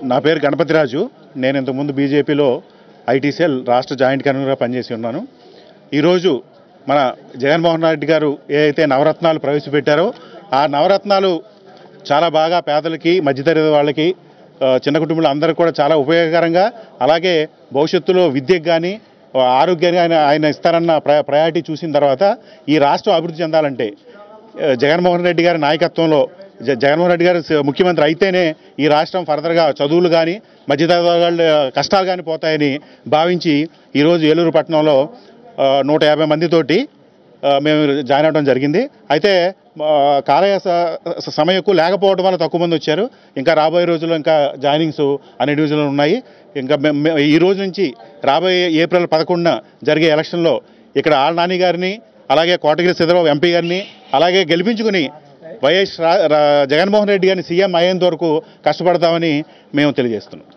నా పేరు గణపతిరాజు. నేను ఇంతకుముందు బీజేపీలో ఐటీ సెల్ రాష్ట్ర జాయింట్ కన్వీనర్గా పనిచేసి ఉన్నాను. ఈరోజు మన జగన్మోహన్ రెడ్డి గారు ఏదైతే నవరత్నాలు ప్రవేశపెట్టారో ఆ నవరత్నాలు చాలా బాగా పేదలకి, మధ్యతరగతి వాళ్ళకి, చిన్న కుటుంబాలు అందరికీ కూడా చాలా ఉపయోగకరంగా, అలాగే భవిష్యత్తులో విద్యకు కానీ ఆరోగ్యాన్ని ఆయన ఇస్తారన్న ప్రయారిటీ చూసిన తర్వాత ఈ రాష్ట్రం అభివృద్ధి చెందాలంటే జగన్మోహన్ రెడ్డి గారి నాయకత్వంలో జగన్మోహన్ రెడ్డి గారు ముఖ్యమంత్రి అయితేనే ఈ రాష్ట్రం ఫర్దర్గా చదువులు కానీ మధ్యతరగతి కష్టాలు కానీ పోతాయని భావించి ఈరోజు ఏలూరు పట్టణంలో 150 మందితోటి మేము జాయిన్ అవ్వడం జరిగింది. అయితే కాలేయ సమయం ఎక్కువ లేకపోవడం వల్ల తక్కువ మంది వచ్చారు. ఇంకా రాబోయే రోజుల్లో ఇంకా జాయినింగ్స్ అన్ని డివిజన్లు ఉన్నాయి. ఇంకా ఈ రోజు నుంచి రాబోయే ఏప్రిల్ 11న జరిగే ఎలక్షన్లో ఇక్కడ ఆళ్ళ నాని గారిని, అలాగే కోటగిరి శ్రీధరబాబు ఎంపీ గారిని అలాగే గెలిపించుకుని వైఎస్ జగన్మోహన్ రెడ్డి గారిని సీఎం అయ్యేంత వరకు కష్టపడతామని మేము తెలియజేస్తున్నాం.